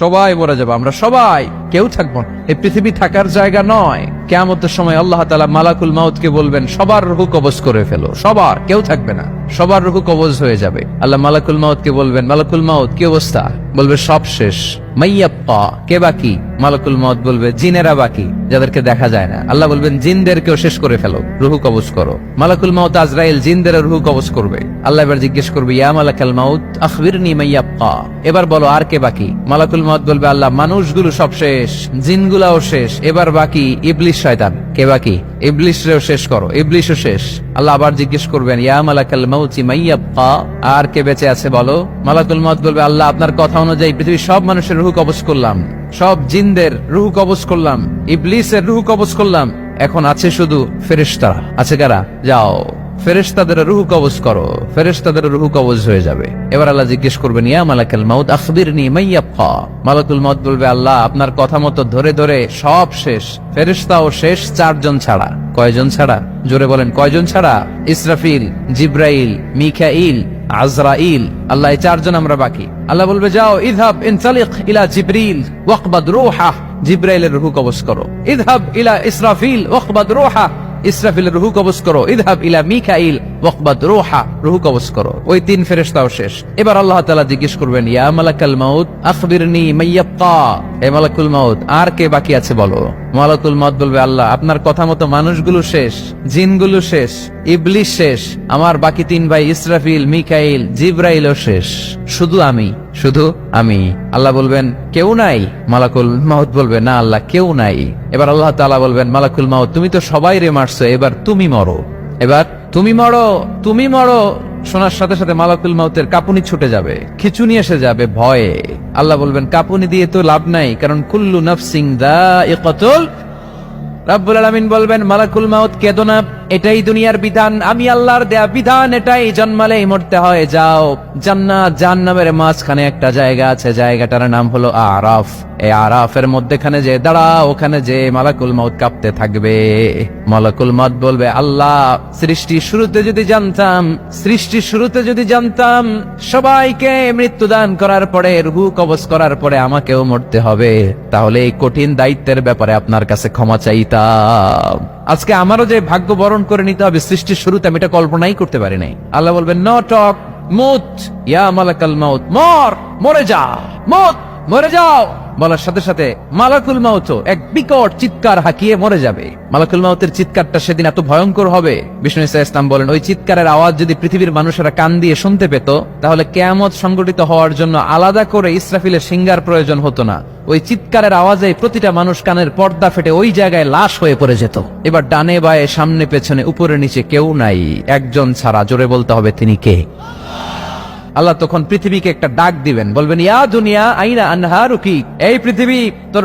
সবাই মরে যাবো, আমরা সবাই, কেউ থাকবো না। এই পৃথিবী থাকার জায়গা নয়। কিয়ামতের সময় আল্লাহ তাআলা মালাকুল মাউতকে বলবেন, সবার রূহ কবজ করে ফেলো, সবার, কেউ থাকবে না, সবার রূহ কবজ হয়ে যাবে। আল্লাহ মালাকুল মাউতকে বলবেন, মালাকুল মাউত কি অবস্থা? বলবে সব শেষ। মাইয়াপ্পা, কে বাকি? মালাকুল মাউত বলবে জিনেরা বাকি, যাদেরকে দেখা যায় না। আল্লাহ বলবেন জিনদেরকেও শেষ করে ফেলো, রূহ কবজ করো। মালাকুল মাউত আজরাইল জিনদের রূহ কবজ করবে। আল্লাহ এবার জিজ্ঞেস করবে, ইয়া মালাকাল মাউত আখবিরনি মাইয়াপ্পা, এবার বলো আর কে বাকি? মালাকুল মাউত বলবে, আল্লাহ মানুষগুলো সব শেষ, জিনগুলাও শেষ, এবার বাকি ইবলিস শয়তান। কে বাকি? ইবলিসরেও শেষ করো, ইবলিসও শেষ। আল্লাহ আবার জিজ্ঞেস করবেন, ইয়া মালাকাল মাউতি মাইয়াপ্পা, আর কে বেঁচে আছে বলো? মালাকুল মাউত বলবে, আল্লাহ আপনার কথা অনুযায়ী পৃথিবীর সব মানুষের রূহ কবজ করলাম, সব জিনদের রূহ কবজ করলাম, ইবলিসের রূহ কবজ করলাম, এখন আছে শুধু ফেরেশতারা। আছে কারা? যাও ফেরেশতাদের রূহ কবজ করো। ফেরেশতাদের রূহ কবজ হয়ে যাবে। এবার আল্লাহ জিজ্ঞেস করবেন, ইয়া মালাকাল মাউত আখবিরনি মাইয়াপ্পা। মালাকুল মাউত বলবে, আল্লাহ আপনার কথা মতো ধরে ধরে সব শেষ, ফেরেশতাও শেষ, 4 জন ছাড়া। কয়জন ছাড়া? জোরে বলেন, কয়জন ছাড়া? ইসরাফিল, জিব্রাইল, মিকাইল, আজরাইল। আল্লাহ এই 4 জন আমরা বাকি। আল্লাহ বলবে, যাও ইযহাব ইনতালিক ইলা জিবরিল ওয়াকবাদ রূহাহ, জিব্রাইলের রূহ কবজ করো। ইযহাব ইলা ইসরাফিল ওয়াকবাদ রূহাহ, ইসরাফিলের রূহ কবজ করো। ইযহাব ইলা মিকাইল ওয়াকবাদ রূহা, রূহ কবজ করো। ওই 3 ফেরেশতাও শেষ। এবার আল্লাহ তাআলা জিজ্ঞেস করবেন, ইয়া মালাকাল মাউত আখবিরনি মাইয়াপ্পা, হে মালাকুল মাউত আর কে বাকি আছে বলো? মালাকুল মাউত বলবে, আল্লাহ আপনার কথা মতো মানুষগুলো শেষ, জিনগুলো শেষ, ইবলিস শেষ, আমার বাকি 3 ভাই ইসরাফিল, মিকাইল, জিব্রাইলও শেষ, শুধু আমি, শুধু আমি। আল্লাহ বলবেন, কেউ নাই? মালাকুল মাউত বলবে, না আল্লাহ কেউ নাই। এবার আল্লাহ তাআলা বলবেন, মালাকুল মাউত তুমি তো সবাই রে মারছো, এবার তুমি মরো, এবার তুমি মরো, তুমি মরো। শোনার সাথে সাথে মালাকুল মাউতের কাঁপুনি ছুটে যাবে, খিঁচুনি এসে যাবে ভয়ে। আল্লাহ বলবেন, কাঁপুনি দিয়ে তো লাভ নাই, কারণ কুল্লু নাফসিন যায়িকাতুল। রাব্বুল আলামিন বলবেন, মালাকুল মাউত কেঁদো না, এটাই দুনিয়ার বিধান, আমি আল্লাহর দেয়া বিধান, এটাই, জন্মালেই মরতে হয়। যাও, জান্নাত জাহান্নামের মাঝখানে একটা জায়গা আছে, জায়গাটার নাম হলো আরাফ। এই আরাফের মধ্যখানে যে দাঁড়াও, ওখানে যে মালাকুল মাউত কাঁপতে থাকবে। মালাকুল মাউত বলবে, আল্লাহ সৃষ্টির শুরুতে যদি জানতাম, সৃষ্টির শুরুতে যদি জানতাম সবাইকে মৃত্যুদান করার পরে, রূহ কবজ করার পরে আমাকেও মরতে হবে, তাহলে এই কঠিন দায়িত্বের ব্যাপারে আপনার কাছে ক্ষমা চাইতাম। আজকে আমারও যে ভাগ্য বরণ করে নিতে হবে সৃষ্টির শুরুতে, আমি এটা কল্পনাই করতে পারি নাই। আল্লাহ বলবেন, নো টক, মুত ইয়া মালাকাল মাউত, মর, মরে যা, মুত, মরে যাও। বলার সাথে সাথে মালাকুল মাউত এক বিকট চিৎকার হাঁকিয়ে মরে যাবে। মালাকুল মাউতের চিৎকারটা সেদিন এত ভয়ঙ্কর হবে, বিষ্ণু ইসা ইসলাম বলেন, ওই চিৎকারের আওয়াজ যদি পৃথিবীর মানুষেরা কান দিয়ে শুনতে পেত, তাহলে কিয়ামত সংগঠিত হওয়ার জন্য আলাদা করে ইসরাফিলের সিঙ্গার প্রয়োজন হতো না। ওই চিৎকারের আওয়াজে প্রতিটা মানুষ কানের পর্দা ফেটে ওই জায়গায় লাশ হয়ে পড়ে যেত। এবার ডানে বায়ে সামনে পেছনে উপরে নিচে কেউ নাই, একজন ছাড়া। জোরে বলতে হবে, তিনি কে? আল্লাহ তখন পৃথিবীকে একটা ডাক দিবেন, বলবেন, ইয়া দুনিয়া আইনা আনহারুকি, এই পৃথিবী তোর